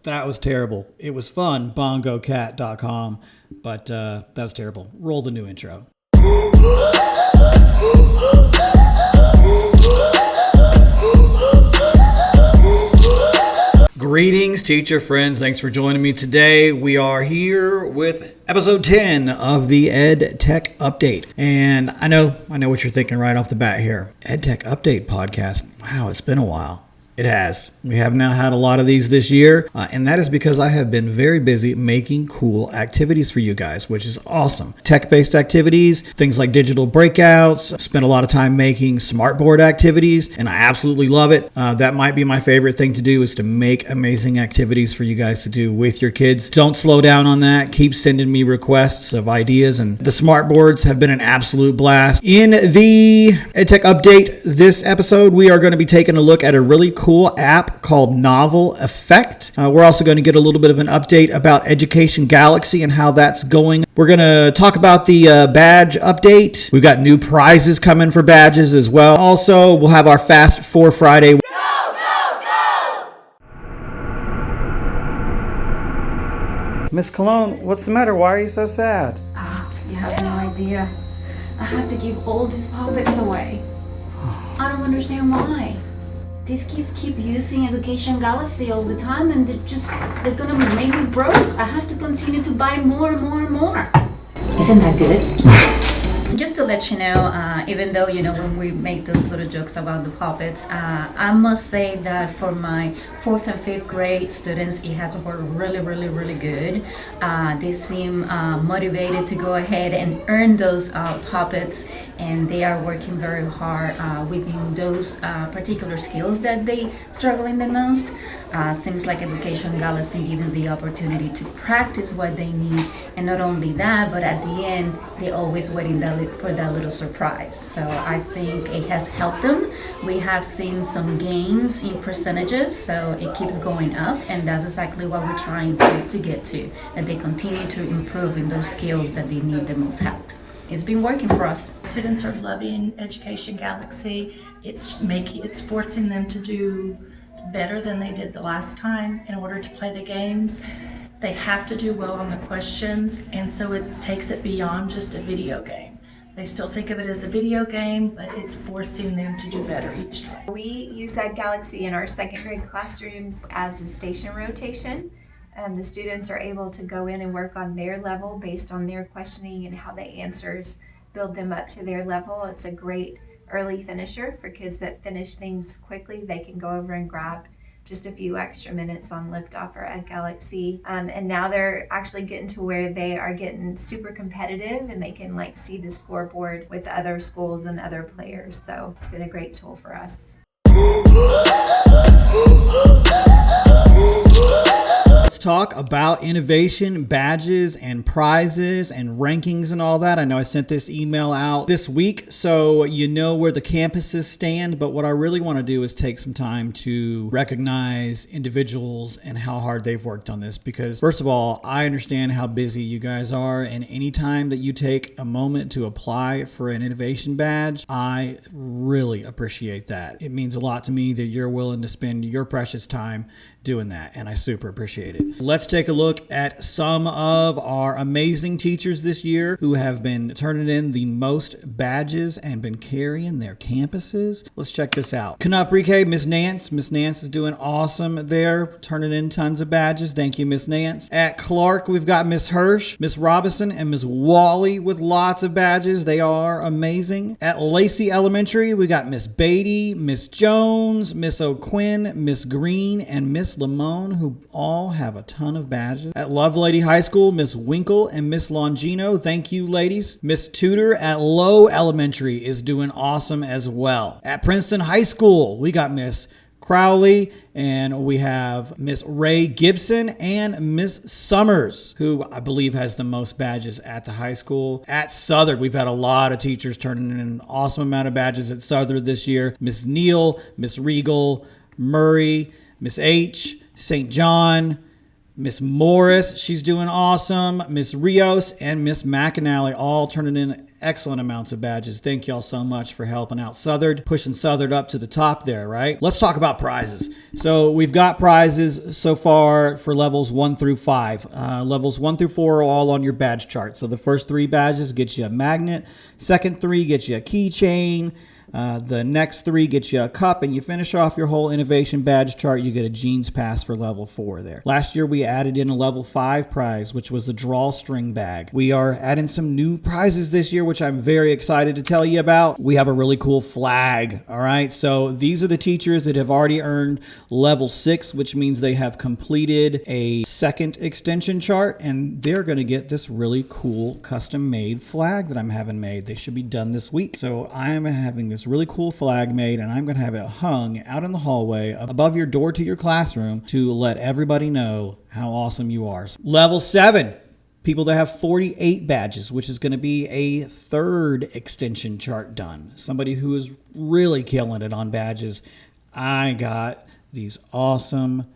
That was terrible. It was fun, bongocat.com, but that was terrible. Roll the new intro. Greetings, teacher friends. Thanks for joining me today. We are here with episode 10 of the EdTech Update. And I know what you're thinking right off the bat here. EdTech Update podcast. Wow, it's been a while. It has. We have now had a lot of these this year, and that is because I have been very busy making cool activities for you guys, which is awesome. Tech-based activities, things like digital breakouts, spent a lot of time making smartboard activities, and I absolutely love it. That might be my favorite thing to do, is to make amazing activities for you guys to do with your kids. Don't slow down on that. Keep sending me requests of ideas, and the smartboards have been an absolute blast. In the EdTech Update this episode, we are going to be taking a look at a really cool app called Novel Effect. We're also going to get a little bit of an update about Education Galaxy and how that's going. We're going to talk about the badge update. We've got new prizes coming for badges as well. Also, we'll have our Fast for Friday. Go, go, go! Miss Cologne, what's the matter? Why are you so sad? You have no idea. I have to give all these puppets away. I don't understand why. These kids keep using Education Galaxy all the time, and they're gonna make me broke. I have to continue to buy more and more and more. Isn't that good? Just to let you know, even though, when we make those little jokes about the puppets, I must say that for my 4th and 5th grade students, it has worked really, really, really good. They seem motivated to go ahead and earn those puppets, and they are working very hard within those particular skills that they struggling the most. Seems like Education Galaxy gives them the opportunity to practice what they need, and not only that, but at the end, they always waiting for that little surprise. So I think it has helped them. We have seen some gains in percentages, so it keeps going up, and that's exactly what we're trying to get to, that they continue to improve in those skills that they need the most help. It's been working for us. Students are loving Education Galaxy. It's forcing them to do better than they did the last time in order to play the games. They have to do well on the questions, and so it takes it beyond just a video game. They still think of it as a video game, but it's forcing them to do better each time. We use Ed Galaxy in our 2nd grade classroom as a station rotation. The students are able to go in and work on their level based on their questioning and how the answers build them up to their level. It's a great early finisher for kids that finish things quickly. They can go over and grab just a few extra minutes on Liftoff or Ed Galaxy. And now they're actually getting to where they are getting super competitive, and they can see the scoreboard with other schools and other players. So it's been a great tool for us. Let's talk about innovation, badges, and prizes, and rankings, and all that. I know I sent this email out this week, so you know where the campuses stand, but what I really want to do is take some time to recognize individuals and how hard they've worked on this, because first of all, I understand how busy you guys are, and anytime that you take a moment to apply for an innovation badge, I really appreciate that. It means a lot to me that you're willing to spend your precious time doing that, and I super appreciate it. Let's take a look at some of our amazing teachers this year who have been turning in the most badges and been carrying their campuses. Let's check this out. Canuck Pre-K, Miss Nance. Miss Nance is doing awesome there, turning in tons of badges. Thank you, Miss Nance. At Clark, we've got Miss Hirsch, Miss Robinson, and Miss Wally with lots of badges. They are amazing. At Lacey Elementary, we got Miss Beatty, Miss Jones, Miss O'Quinn, Miss Green, and Miss Lamone, who all have a ton of badges. At Lovelady High School, Miss Winkle and Miss Longino. Thank you, ladies. Miss Tudor at Low Elementary is doing awesome as well. At Princeton High School, we got Miss Crowley, and we have Miss Ray Gibson and Miss Summers, who I believe has the most badges at the high school. At Southern, we've had a lot of teachers turning in an awesome amount of badges at Southern this year. Miss Neal, Miss Regal, Murray, Miss H, St. John, Miss Morris, she's doing awesome. Miss Rios and Miss McAnally all turning in excellent amounts of badges. Thank y'all so much for helping out Southard, pushing Southard up to the top there, right? Let's talk about prizes. So we've got prizes so far for levels 1 through 5. Levels 1 through 4 are all on your badge chart. So the first 3 badges get you a magnet. Second 3 get you a keychain. The next 3 get you a cup, and you finish off your whole innovation badge chart. You get a jeans pass for level 4 there. Last year we added in a level 5 prize, which was the drawstring bag. We are adding some new prizes this year, which I'm very excited to tell you about. We have a really cool flag. All right, so these are the teachers that have already earned level 6, which means they have completed a second extension chart, and they're going to get this really cool custom made flag that I'm having made. They should be done this week. So I am having this really cool flag made, and I'm going to have it hung out in the hallway above your door to your classroom to let everybody know how awesome you are. Level 7, people that have 48 badges, which is going to be a 3rd extension chart done. Somebody who is really killing it on badges. I got these awesome,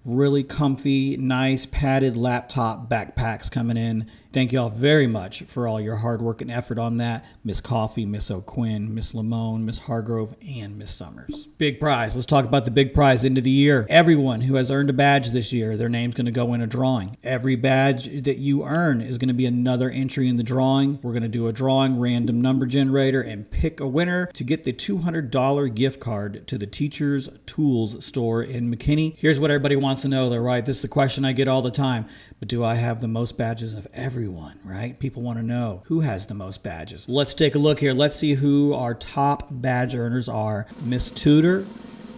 really comfy, nice padded laptop backpacks coming in. Thank y'all very much for all your hard work and effort on that. Miss Coffee, Miss O'Quinn, Miss Lamone, Miss Hargrove, and Miss Summers. Big prize. Let's talk about the big prize end of the year. Everyone who has earned a badge this year, their name's going to go in a drawing. Every badge that you earn is going to be another entry in the drawing. We're going to do a drawing, random number generator, and pick a winner to get the $200 gift card to the Teachers Tools store in McKinney. Here's what everybody wants to know though, right? This is the question I get all the time. But do I have the most badges of everyone, right? People want to know who has the most badges. Let's take a look here. Let's see who our top badge earners are. Miss Tudor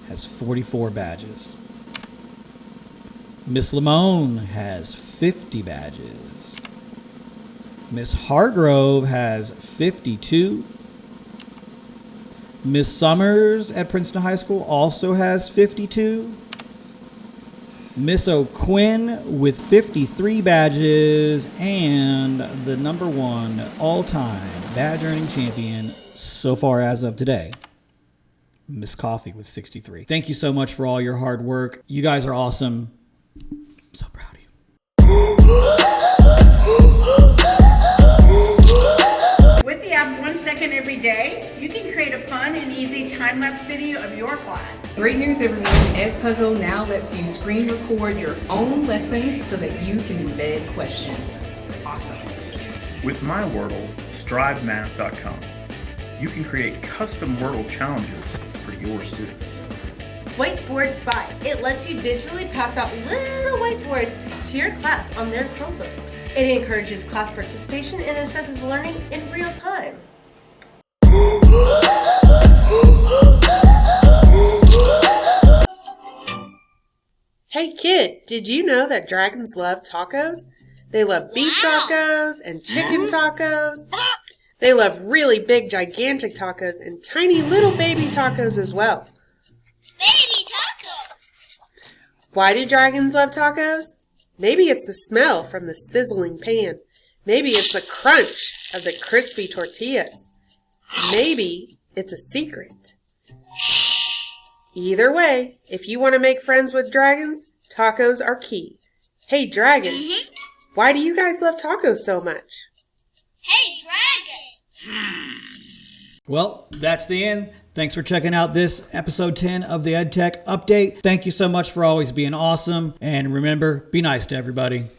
has 44 badges. Miss Lamone has 50 badges. Miss Hargrove has 52. Miss Summers at Princeton High School also has 52. Miss O'Quinn with 53 badges, and the number 1 all-time badge earning champion so far as of today, Miss Coffee with 63. Thank you so much for all your hard work. You guys are awesome. I'm so proud of you. With the app 1 Second Every Day, you can create a fun and easy time-lapse video of your class. Great news everyone, Edpuzzle now lets you screen record your own lessons so that you can embed questions. Awesome. With my Wordle, strivemath.com, you can create custom Wordle challenges for your students. Whiteboard.fi. It lets you digitally pass out little whiteboards to your class on their Chromebooks. It encourages class participation and assesses learning in real time. Hey kid, did you know that dragons love tacos? They love beef tacos and chicken tacos. They love really big, gigantic tacos and tiny little baby tacos as well. Baby tacos! Why do dragons love tacos? Maybe it's the smell from the sizzling pan. Maybe it's the crunch of the crispy tortillas. Maybe it's a secret. Either way, if you want to make friends with dragons, tacos are key. Hey dragon, why do you guys love tacos so much? Hey, dragon! Well, that's the end. Thanks for checking out this episode 10 of the EdTech Update. Thank you so much for always being awesome. And remember, be nice to everybody.